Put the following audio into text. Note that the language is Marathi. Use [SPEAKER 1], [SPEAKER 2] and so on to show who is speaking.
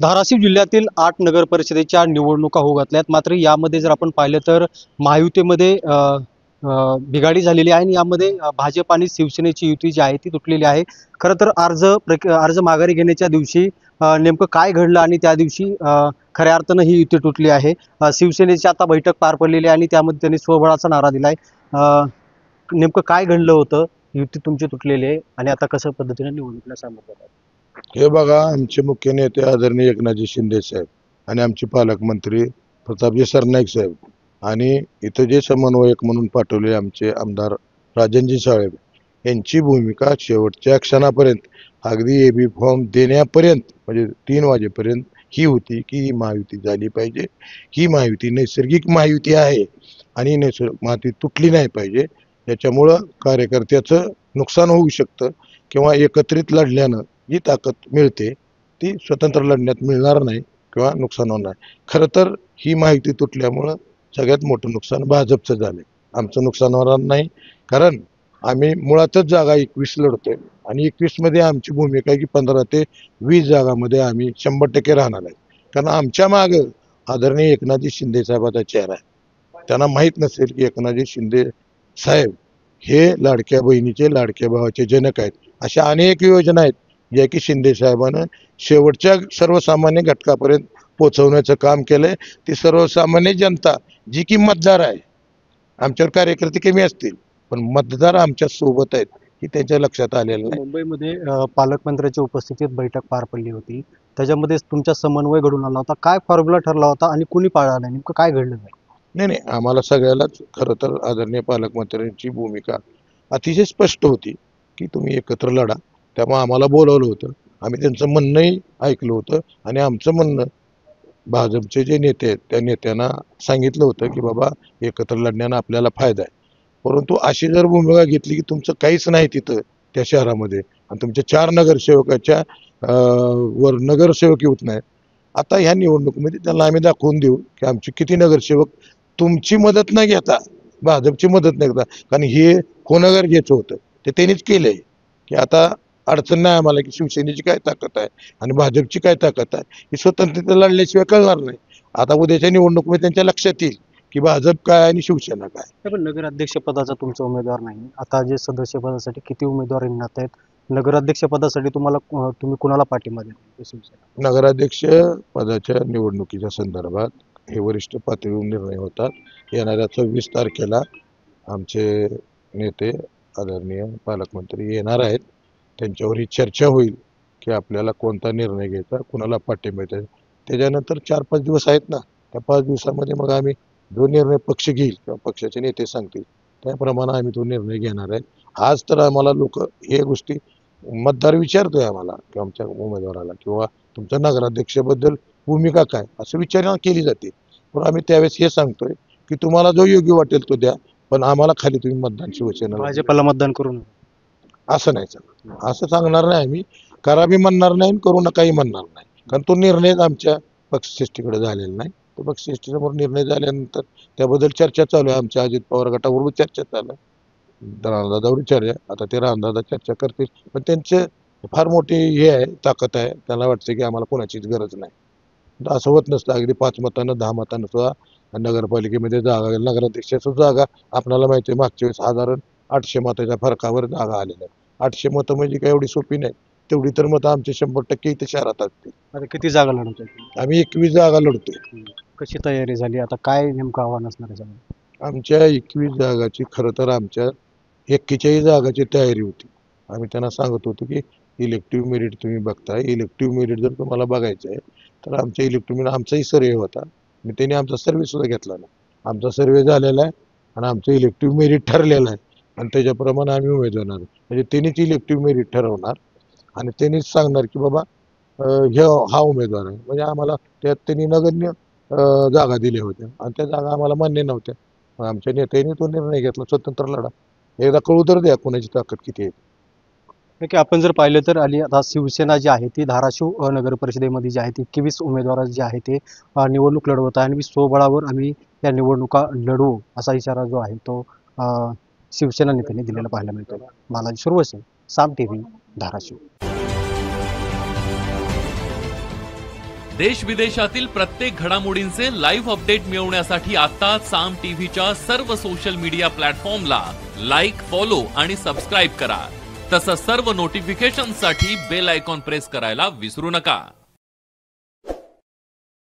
[SPEAKER 1] धाराशिव जिल्ह्यातील 8 नगर परिषदेच्या निवडणुका होऊ घातल्यात. मात्र यामध्ये जर आपण पाहिलं तर महायुतीमध्ये बिघाडी झालेली आहे आणि यामध्ये भाजप आणि शिवसेनेची युती जी आहे ती तुटलेली आहे. खरं तर अर्ज माघारी घेण्याच्या दिवशी नेमकं काय घडलं आणि त्या दिवशी खऱ्या अर्थानं ही युती तुटली आहे. शिवसेनेची आता बैठक पार पडलेली आहे आणि त्यामध्ये त्यांनी स्वबळाचा नारा दिलाय. नेमकं काय घडलं होतं? युती तुमची तुटलेली आहे आणि आता कसं पद्धतीने निवडणुकीला सामोरं जात आहे?
[SPEAKER 2] हे बघा, आमचे मुख्य नेते आदरणीय एकनाथजी शिंदे साहेब आणि आमचे पालकमंत्री प्रतापजी सरनाईक साहेब आणि इथं जे समन्वयक म्हणून पाठवले आमचे आमदार राजनजी साहेब यांची भूमिका शेवटच्या क्षणापर्यंत अगदी एबी फॉर्म देण्यापर्यंत म्हणजे 3 वाजेपर्यंत ही होती की ही महायुती झाली पाहिजे. ही महायुती नैसर्गिक महायुती आहे आणि महायुती तुटली नाही पाहिजे. याच्यामुळं कार्यकर्त्याचं नुकसान होऊ शकतं किंवा एकत्रित लढल्यानं जी ताकद मिळते ती स्वतंत्र लढण्यात मिळणार नाही किंवा नुकसान होणार. खरं तर ही माहिती तुटल्यामुळं सगळ्यात मोठं नुकसान भाजपचं झालं. आमचं नुकसान होणार नाही, कारण आम्ही मुळातच जागा 21 लढतोय आणि 21 मध्ये आमची भूमिका आहे की 15 ते 20 जागामध्ये आम्ही 100% राहणार आहे. कारण आमच्या मागं आदरणीय एकनाथजी शिंदे साहेबाचा चेहरा आहे. त्यांना माहीत नसेल की एकनाथजी शिंदे साहेब हे लाडक्या बहिणीचे लाडक्या भावाचे जनक आहेत. अशा अनेक योजना आहेत ज्या की शिंदे साहेबांना शेवटच्या सर्वसामान्य घटकापर्यंत पोहोचवण्याचं काम केलंय. ती सर्वसामान्य जनता जी की मतदार आहे, आमच्यावर कार्यकर्ते कमी असतील पण मतदार आमच्या सोबत आहेत ही त्यांच्या लक्षात आलेलं नाही.
[SPEAKER 1] मुंबईमध्ये पालकमंत्र्यांच्या उपस्थितीत बैठक पार पडली होती. त्याच्यामध्ये तुमचा समन्वय घडून आला होता. काय फॉर्म्युला ठरला होता आणि कुणी पाळला नाही? नेमकं काय घडलं नाही?
[SPEAKER 2] नाही नाही, आम्हाला सगळ्यालाच खरं तर आदरणीय पालकमंत्र्यांची भूमिका अतिशय स्पष्ट होती की तुम्ही एकत्र लढा. त्यामुळे आम्हाला बोलवलं होतं. आम्ही त्यांचं म्हणणंही ऐकलं होतं आणि आमचं म्हणणं भाजपचे जे नेते आहेत त्या नेत्यांना सांगितलं होतं की बाबा एकत्र लढण्यानं आपल्याला फायदा आहे. परंतु अशी जर भूमिका घेतली की तुमचं काहीच नाही तिथं त्या शहरामध्ये आणि तुमच्या 4 नगरसेवकाच्या वर नगरसेवक येत नाहीत. आता ह्या निवडणुकीमध्ये त्यांना आम्ही दाखवून देऊ की आमचे किती नगरसेवक तुमची मदत न घेता भाजपची मदत न घेता, कारण हे कोणं गरजेचं होतं ते त्यांनीच केलंय की आता अडचण नाही आम्हाला की शिवसेनेची काय ताकद आहे आणि भाजपची काय ताकद आहे ही स्वतंत्र लढल्याशिवाय कळणार नाही. आता उद्याच्या निवडणुकीमध्ये त्यांच्या लक्षात येईल की भाजप काय आणि शिवसेना काय.
[SPEAKER 1] पण नगराध्यक्ष पदाचा तुमचा उमेदवार नाही. आता जे सदस्य पदासाठी किती उमेदवार रिंगणात आहेत? नगराध्यक्ष पदासाठी तुम्ही कुणाला पाठिंबा देणार? शिवसेना.
[SPEAKER 2] नगराध्यक्ष पदाच्या निवडणुकीच्या संदर्भात हे वरिष्ठ पातळीवर निर्णय होतात. येणाऱ्या 26 तारखेला आमचे नेते आदरणीय पालकमंत्री येणार आहेत. त्यांच्यावर ही चर्चा होईल की आपल्याला कोणता निर्णय घ्यायचा, कुणाला पाठिंबा द्यायचा. त्याच्यानंतर 4-5 दिवस आहेत ना, त्या 5 दिवसामध्ये मग आम्ही जो निर्णय पक्ष घेईल किंवा पक्षाचे नेते सांगतील त्याप्रमाणे आम्ही तो निर्णय घेणार आहे. आज तर आम्हाला लोक हे गोष्टी मतदार विचारतोय आम्हाला किंवा आमच्या उमेदवाराला किंवा तुमच्या नगराध्यक्षाबद्दल भूमिका काय असं विचारणा केली जाते. पण आम्ही त्यावेळेस हे सांगतोय की तुम्हाला जो योग्य वाटेल तो द्या, पण आम्हाला खाली तुम्ही मतदान शिवसेना
[SPEAKER 1] भाजपला मतदान करून
[SPEAKER 2] असं नाही सांगणार. असं सांगणार नाही आम्ही. करा बी म्हणणार नाही आणि करू नकाही म्हणणार नाही, कारण तो निर्णय आमच्या पक्षश्रेष्ठीकडे झालेला नाही. तो पक्षश्रेष्ठीसमोर निर्णय झाल्यानंतर त्याबद्दल चर्चा चालू आहे. आमच्या अजित पवार गटाबरोबर चर्चा चालू आहे. रामदादावर चर्चा, आता ते रामदादा चर्चा करतील, पण त्यांचे फार मोठी हे आहे, ताकद आहे. त्यांना वाटतं की आम्हाला कोणाचीच गरज नाही. असं होत नसतं. अगदी 5 मतांना 10 मतांना सुद्धा नगरपालिकेमध्ये जागा, नगराध्यक्षाची जागा आपल्याला माहिती आहे मागच्या वेळेस साधारण 800 मताच्या फरकावर जागा आलेल्या. 800 मतं म्हणजे काय एवढी सोपी नाही. तेवढी तर मतं आमचे 100% इथे शहरात असतील.
[SPEAKER 1] आता किती जागा लढवतोय?
[SPEAKER 2] आम्ही 21 जागा लढतोय.
[SPEAKER 1] कशी तयारी झाली? आता काय नेमकं आव्हान असणार आहे सगळं?
[SPEAKER 2] आमच्या 21 जागाची खरं तर आमच्या 41 जागाची तयारी होती. आम्ही त्यांना सांगत होतो की इलेक्टिव्ह मेरिट तुम्ही बघताय, इलेक्टिव्ह मेरिट जर तुम्हाला बघायचं आहे तर आमच्या इलेक्टिव्ह मेरिट आमचाही सर्वे होता. मी त्यांनी आमचा सर्वे सुद्धा घेतला नाही. आमचा सर्वे झालेला आहे आणि आमचं इलेक्टिव्ह मेरिट ठरलेलं आहे आणि त्याच्याप्रमाणे आम्ही उमेदवार म्हणजे त्यांनीच इलेक्टिव्ह मेरिट ठरवणार आणि त्यांनीच सांगणार की बाबा हा उमेदवार आहे. म्हणजे आम्हाला त्यात त्यांनी नगण्य जागा दिल्या होत्या आणि त्या जागा आम्हाला मान्य नव्हत्या. मग आमच्या नेत्यांनी तो निर्णय घेतला स्वतंत्र लढा. एकदा कळू तर द्या कोणाची ताकद किती आहे.
[SPEAKER 1] की आपण जर पाहिलं तर आता शिवसेना जी आहे ती धाराशिव नगर परिषदेमध्ये जी आहे ती 21 उमेदवार जे आहे ते निवडणूक लढवत आहे आणि स्वबळावर आम्ही या निवडणुका लढवू असा इशारा जो आहे तो शिवसेना नेत्यांनी दिलेला पाहायला मिळतो. बालाजी सुरवसे, साम टीव्ही, धाराशिव.
[SPEAKER 3] देश विदेशातील प्रत्येक घडामोडींचे लाईव्ह अपडेट मिळवण्यासाठी आता साम टीव्हीच्या सर्व सोशल मीडिया प्लॅटफॉर्मला लाईक, फॉलो आणि सबस्क्राईब करा. तसंच सर्व नोटिफिकेशनसाठी बेल आयकॉन प्रेस करायला विसरू नका.